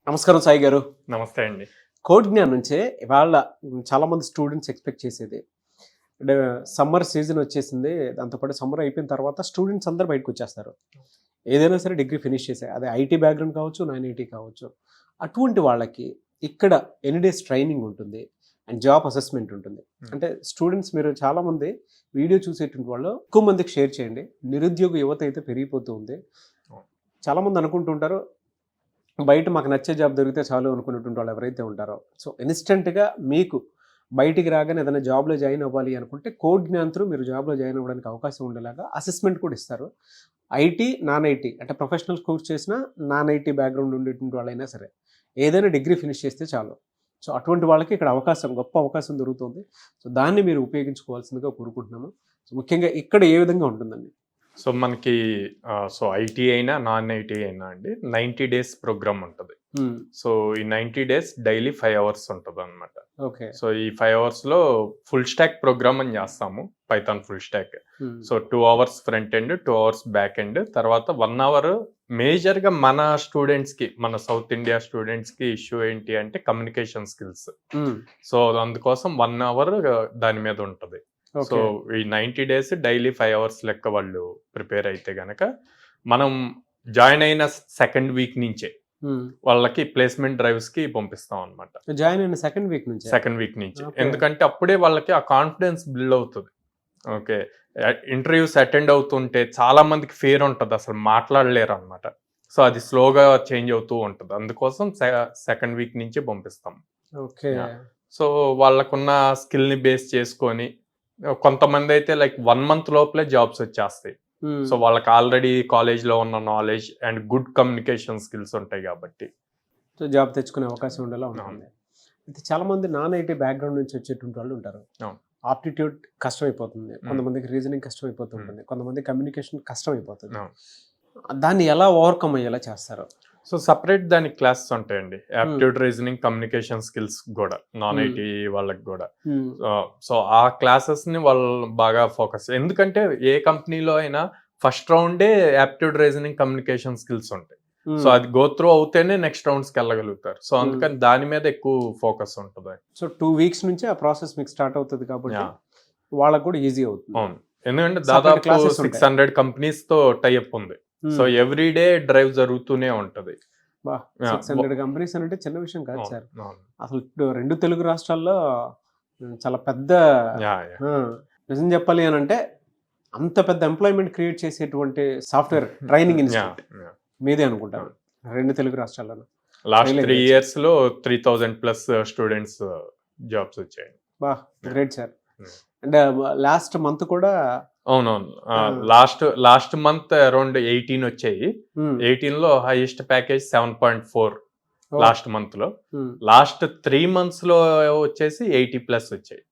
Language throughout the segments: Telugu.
నమస్కారం సాయి గారు. నమస్తే అండి. కోడ్ జ్ఞాన్ నుంచే ఇవాళ చాలామంది స్టూడెంట్స్ ఎక్స్‌పెక్ట్ చేసేది. అంటే సమ్మర్ సీజన్ వచ్చేసింది. దాంతో పాటు సమ్మర్ అయిపోయిన తర్వాత స్టూడెంట్స్ అందరూ బయటకొచ్చేస్తారు. ఏదైనా సరే డిగ్రీ ఫినిష్ చేసే. అదే ఐటీ బ్యాక్‌గ్రౌండ్ కావచ్చు, నాన్ ఐటీ కావచ్చు. అటువంటి వాళ్ళకి ఇక్కడ ఎన్ని డేస్ ట్రైనింగ్ ఉంటుంది అండ్ జాబ్ అసెస్మెంట్ ఉంటుంది. అంటే స్టూడెంట్స్ మీరు చాలామంది వీడియో చూసేటువంటి వాళ్ళు ఎక్కువ మందికి షేర్ చేయండి. నిరుద్యోగ యువత అయితే పెరిగిపోతూ ఉంది. చాలామంది అనుకుంటుంటారు బయట మాకు నచ్చే జాబ్ దొరికితే చాలు అనుకునేటువంటి వాళ్ళు ఎవరైతే ఉంటారో, సో ఇన్స్టెంట్గా మీకు బయటికి రాగానే ఏదైనా జాబ్లో జాయిన్ అవ్వాలి అనుకుంటే కోడ్ జ్ఞాన్ త్రూ మీరు జాబ్లో జాయిన్ అవ్వడానికి అవకాశం ఉండేలాగా అసెస్మెంట్ కూడా ఇస్తారు. ఐటీ, నాన్ ఐటీ అంటే ప్రొఫెషనల్ కోర్స్ చేసిన నాన్ ఐటీ బ్యాక్గ్రౌండ్ ఉండేటువంటి వాళ్ళైనా సరే ఏదైనా డిగ్రీ ఫినిష్ చేస్తే చాలు. సో అటువంటి వాళ్ళకి ఇక్కడ గొప్ప అవకాశం దొరుకుతుంది. సో దాన్ని మీరు ఉపయోగించుకోవాల్సిందిగా కోరుకుంటున్నాము. సో ముఖ్యంగా ఇక్కడ ఏ విధంగా ఉంటుందండి? సో మనకి ఐటీ అయినా నాన్ ఐటీ అయినా అండి 90 డేస్ ప్రోగ్రామ్ ఉంటుంది. సో ఈ 90 డేస్ డైలీ 5 అవర్స్ ఉంటుంది అనమాట. ఓకే. సో ఈ 5 అవర్స్లో ఫుల్ స్టాక్ ప్రోగ్రామ్ అని చేస్తాము, Python full stock. So 2 hours front end, 2 hours back end, తర్వాత 1 అవర్ మేజర్గా మన స్టూడెంట్స్కి, మన సౌత్ ఇండియా స్టూడెంట్స్కి ఇష్యూ ఏంటి అంటే కమ్యూనికేషన్ స్కిల్స్. సో అందుకోసం 1 అవర్ దాని మీద ఉంటుంది. సో ఈ 90 డేస్ డైలీ 5 అవర్స్ లెక్క వాళ్ళు ప్రిపేర్ అయితే గనక మనం జాయిన్ అయిన సెకండ్ వీక్ నుంచే వాళ్ళకి ప్లేస్మెంట్ డ్రైవ్స్ కి పంపిస్తాం అనమాట. జాయిన్ అయిన సెకండ్ వీక్ నుంచి ఎందుకంటే అప్పుడే వాళ్ళకి ఆ కాన్ఫిడెన్స్ బిల్డ్ అవుతుంది. ఓకే, ఇంటర్వ్యూస్ అటెండ్ అవుతుంటే చాలా మందికి ఫియర్ ఉంటుంది, అసలు మాట్లాడలేరు అనమాట. సో అది స్లోగా చేంజ్ అవుతూ ఉంటుంది, అందుకోసం సెకండ్ వీక్ నుంచి పంపిస్తాం. ఓకే. సో వాళ్ళకున్న స్కిల్ ని బేస్ చేసుకొని కొంతమంది అయితే లైక్ 1 మంత్ లోపలే జాబ్స్ వచ్చేస్తాయి. సో వాళ్ళకి ఆల్రెడీ కాలేజ్లో ఉన్న knowledge and good communication skills ఉంటాయి కాబట్టి సో జాబ్ తెచ్చుకునే అవకాశం ఉండేలా ఉంటుంది. అయితే చాలా మంది నాన్ ఐటీ బ్యాక్గ్రౌండ్ నుంచి వచ్చేటువంటి వాళ్ళు ఉంటారు. ఆప్టిట్యూడ్ కష్టమైపోతుంది, కొంతమందికి రీజనింగ్ కష్టమైపోతుంటుంది, కొంతమంది కమ్యూనికేషన్ కష్టమైపోతుంది. దాన్ని ఎలా ఓవర్కమ్ అయ్యేలా చేస్తారు? సో సపరేట్ దానికి క్లాసెస్ ఉంటాయండి, యాప్టిట్యూడ్, రీజనింగ్, కమ్యూనికేషన్ స్కిల్స్ కూడా నాన్ ఐటీ వాళ్ళకి కూడా. సో ఆ క్లాసెస్ ని వాళ్ళు బాగా ఫోకస్, ఎందుకంటే ఏ కంపెనీలో అయినా ఫస్ట్ రౌండే యాప్టిట్యూడ్, రీజనింగ్, కమ్యూనికేషన్ స్కిల్స్ ఉంటాయి. సో అది గో త్రూ అవుతేనే నెక్స్ట్ రౌండ్స్ కి వెళ్ళగలుగుతారు. సో అందుకని దాని మీద ఎక్కువ ఫోకస్ ఉంటుంది. సో 2 వీక్స్ నుంచి ఆ ప్రాసెస్ మీకు స్టార్ట్ అవుతుంది కాబట్టి వాళ్ళకి కూడా ఈజీ అవుతుంది. అవును, ఎందుకంటే దాదాపు 600 కంపెనీస్ తో టైఅప్ ఉంది. సో ఎవ్రీ డే డ్రైవ్ జరుగుతూనే ఉంటది. 600 కంపెనీస్ అంటే చిన్న విషయం కాదు సార్. అసలు 2 తెలుగు రాష్ట్రాల్లో చాలా పెద్ద, నిజం చెప్పాలి అని అంటే అంత పెద్ద ఎంప్లాయ్మెంట్ క్రియేట్ చేసేటువంటి సాఫ్ట్వేర్ ట్రైనింగ్ ఇన్స్టిట్యూట్ మీదే అనుకుంటాను 2 తెలుగు రాష్ట్రాల్లో. లాస్ట్ 3 years లో 3000+ స్టూడెంట్స్ జాబ్స్ వచ్చాయి. Great sir. And last month కూడా అవునవును, లాస్ట్ మంత్ అరౌండ్ 18 వచ్చాయి. 18 లో హైయెస్ట్ ప్యాకేజ్ 7.4 లాస్ట్ మంత్ లో. లాస్ట్ 3 months లో వచ్చేసి 80+ వచ్చాయి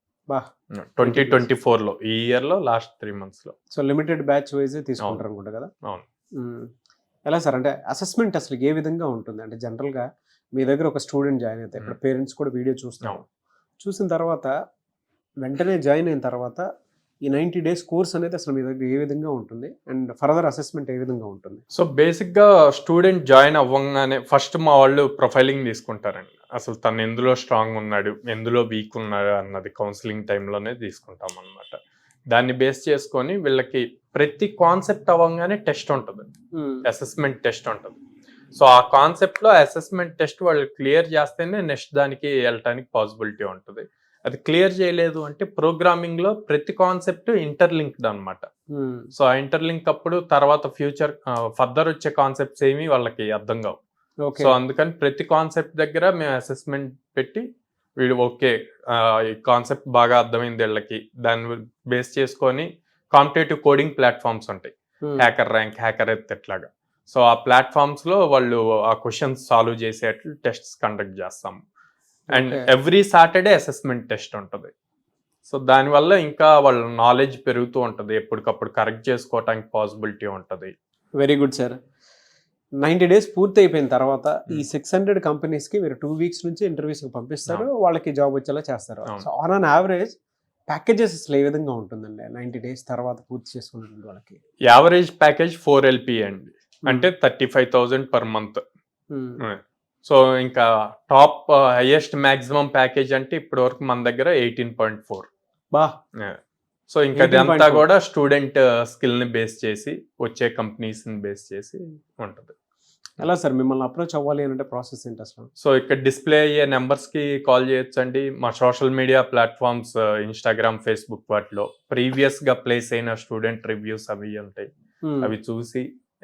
2024 లో, ఈ ఇయర్ లో లాస్ట్ 3 months లో. సో లిమిటెడ్ బ్యాచ్ వైజ్ తీసుకుంటారు అనుకుంటా కదా. అవును. ఎలా సార్ అంటే అసెస్మెంట్ అసలు ఏ విధంగా ఉంటుంది? అంటే జనరల్గా మీ దగ్గర ఒక స్టూడెంట్ జాయిన్ అయితే ఇక్కడ పేరెంట్స్ కూడా వీడియో చూసిన తర్వాత వెంటనే జాయిన్ అయిన తర్వాత ఈ 90 days కోర్స్ అనేది అసలు మీ దగ్గర ఏ విధంగా ఉంటుంది అండ్ ఫర్దర్ అసెస్మెంట్ ఏ విధంగా ఉంటుంది? సో బేసిక్గా స్టూడెంట్ జాయిన్ అవ్వగానే ఫస్ట్ మా వాళ్ళు ప్రొఫైలింగ్ తీసుకుంటారండి. అసలు తను ఎందులో స్ట్రాంగ్ ఉన్నాడు, ఎందులో వీక్ ఉన్నాడు అన్నది కౌన్సిలింగ్ టైంలోనే తీసుకుంటాం అనమాట. దాన్ని బేస్ చేసుకొని వీళ్ళకి ప్రతి కాన్సెప్ట్ అవ్వగానే టెస్ట్ ఉంటుంది, అసెస్మెంట్ టెస్ట్ ఉంటుంది. సో ఆ కాన్సెప్ట్లో అసెస్మెంట్ టెస్ట్ వాళ్ళు క్లియర్ చేస్తేనే నెక్స్ట్ దానికి వెళ్ళటానికి పాసిబిలిటీ ఉంటుంది. అది క్లియర్ చేయలేదు అంటే ప్రోగ్రామింగ్ లో ప్రతి కాన్సెప్ట్ ఇంటర్లింక్డ్ అనమాట. సో ఆ ఇంటర్లింక్ అప్పుడు తర్వాత ఫ్యూచర్ ఫర్దర్ వచ్చే కాన్సెప్ట్స్ ఏమి వాళ్ళకి అర్థం కావు. సో అందుకని ప్రతి కాన్సెప్ట్ దగ్గర మేము అసెస్మెంట్ పెట్టి వీళ్ళు ఓకే ఈ కాన్సెప్ట్ బాగా అర్థమైంది వీళ్ళకి, దాన్ని బేస్ చేసుకొని కాంపిటేటివ్ కోడింగ్ ప్లాట్ఫామ్స్ ఉంటాయి, హ్యాకర్ ర్యాంక్, హ్యాకర్ ఎట్లాగా. సో ఆ ప్లాట్ఫామ్స్ లో వాళ్ళు ఆ క్వశ్చన్స్ సాల్వ్ చేసేట్లు టెస్ట్స్ కండక్ట్ చేస్తాము. And every Saturday assessment test ఉంటుంది. సో దానివల్ల ఇంకా వాళ్ళ నాలెడ్జ్ పెరుగుతూ ఉంటుంది, ఎప్పటికప్పుడు కరెక్ట్ చేసుకోవటానికి పాసిబిలిటీ ఉంటుంది. Very good sir. 90 days పూర్తి అయిపోయిన తర్వాత ఈ 600 కంపెనీస్కి మీరు 2 weeks నుంచి ఇంటర్వ్యూస్కి పంపిస్తారు, వాళ్ళకి జాబ్ వచ్చేలా చేస్తారు. So on an average packages అసలు ఏ విధంగా ఉంటుందండి 90 days తర్వాత పూర్తి చేసుకున్న వాళ్ళకి? యావరేజ్ ప్యాకేజ్ 4 LP అండి, అంటే 35,000 per month. సో ఇంకా టాప్ హైయెస్ట్ మాక్సిమం ప్యాకేజ్ అంటే ఇప్పటి వరకు మన దగ్గర 18.4. బా సో ఇంకా అదంతా 18.4. కూడా స్టూడెంట్ స్కిల్ ని బేస్ చేసి వచ్చే కంపెనీస్ ని బేస్ చేసి ఉంటుంది. ఎలా సార్ మిమ్మల్ని అప్రోచ్ అవ్వాలి అంటే ప్రాసెస్ ఏంటి అసలు? సో ఇక్కడ డిస్ప్లే అయ్యే నెంబర్స్ కి కాల్ చేయొచ్చండి. మా social media platforms Instagram, Facebook వాటిలో ప్రీవియస్ గా ప్లేస్ అయిన స్టూడెంట్ రివ్యూస్ అవి ఉంటాయి. అవి చూసి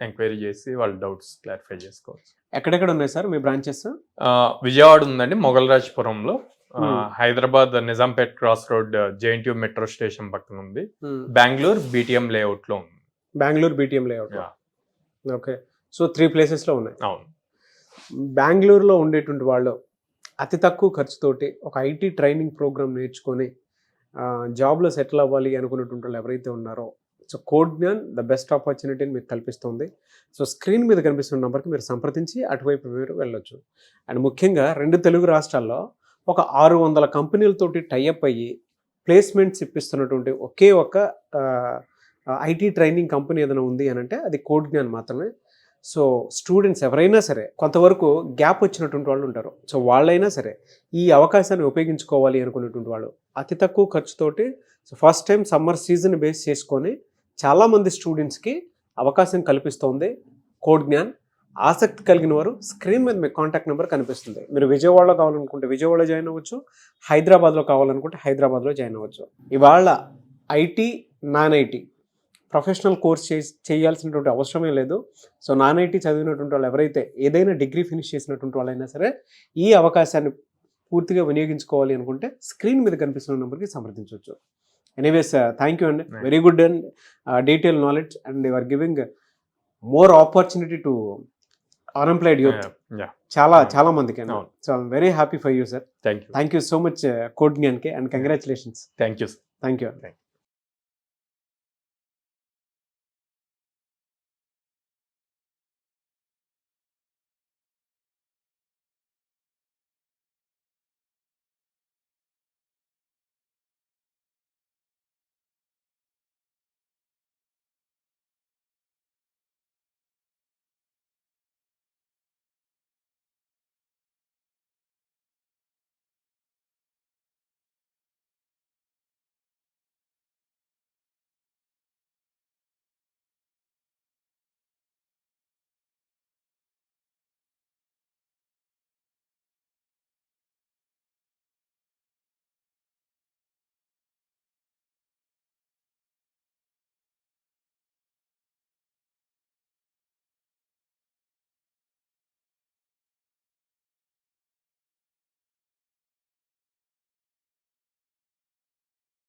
ఎంక్వైరీ చేసి వాళ్ళ డౌట్స్ క్లారిఫై చేసుకోవచ్చు. ఎక్కడెక్కడ ఉన్నాయి సార్ మీ బ్రాంచెస్? విజయవాడ ఉందండి, మొగల్రాజ్పురంలో. Hyderabad Nizampet cross road JNTU metro station పక్కన ఉంది. బెంగళూరు BTM లేఅవుట్ లో ఉంది. Bengaluru BTM layout. Okay, so 3 ప్లేసెస్లో ఉన్నాయి. అవును. బెంగళూరులో ఉండేటువంటి వాళ్ళు అతి తక్కువ ఖర్చుతోటి ఒక IT ట్రైనింగ్ ప్రోగ్రామ్ నేర్చుకొని జాబ్లో సెటిల్ అవ్వాలి అనుకున్నటువంటి వాళ్ళు ఎవరైతే ఉన్నారో, so Codegnan the best ఆపర్చునిటీని మీకు కల్పిస్తుంది. సో స్క్రీన్ మీద కనిపిస్తున్న నెంబర్కి మీరు సంప్రదించి అటువైపు మీరు వెళ్ళొచ్చు. అండ్ ముఖ్యంగా 2 తెలుగు రాష్ట్రాల్లో ఒక 600 కంపెనీలతోటి టైఅప్ అయ్యి ప్లేస్మెంట్స్ ఇప్పిస్తున్నటువంటి ఒకే ఒక IT ట్రైనింగ్ కంపెనీ ఏదైనా ఉంది అని అంటే అది కోడ్ జ్ఞాన్ మాత్రమే. సో స్టూడెంట్స్ ఎవరైనా సరే కొంతవరకు గ్యాప్ వచ్చినటువంటి వాళ్ళు ఉంటారు. సో వాళ్ళైనా సరే ఈ అవకాశాన్ని ఉపయోగించుకోవాలి అనుకునేటువంటి వాళ్ళు అతి తక్కువ ఖర్చుతోటి so first time summer season base చేసుకొని చాలామంది స్టూడెంట్స్కి అవకాశం కల్పిస్తోంది కోడ్ జ్ఞాన్. ఆసక్తి కలిగిన వారు స్క్రీన్ మీద మీకు కాంటాక్ట్ నెంబర్ కనిపిస్తుంది. మీరు విజయవాడలో కావాలనుకుంటే విజయవాడలో జాయిన్ అవ్వచ్చు, హైదరాబాద్లో కావాలనుకుంటే హైదరాబాద్లో జాయిన్ అవ్వచ్చు. ఇవాళ IT, non IT professional course చేయాల్సినటువంటి అవసరమే లేదు. సో నాన్ IT చదివినటువంటి వాళ్ళు ఎవరైతే ఏదైనా డిగ్రీ ఫినిష్ చేసినటువంటి వాళ్ళైనా సరే ఈ అవకాశాన్ని పూర్తిగా వినియోగించుకోవాలి అనుకుంటే స్క్రీన్ మీద కనిపిస్తున్న నెంబర్కి సంప్రదించవచ్చు. ఎనీవేస్ థ్యాంక్ యూ అండి, very good and detail knowledge and you are giving more opportunity to unemployed youth చాలా మందికి. So I'm very happy for you sir. Thank you so much కోడ్ జ్ఞాన్కి అండ్ కంగ్రాచులేషన్స్. Thank you.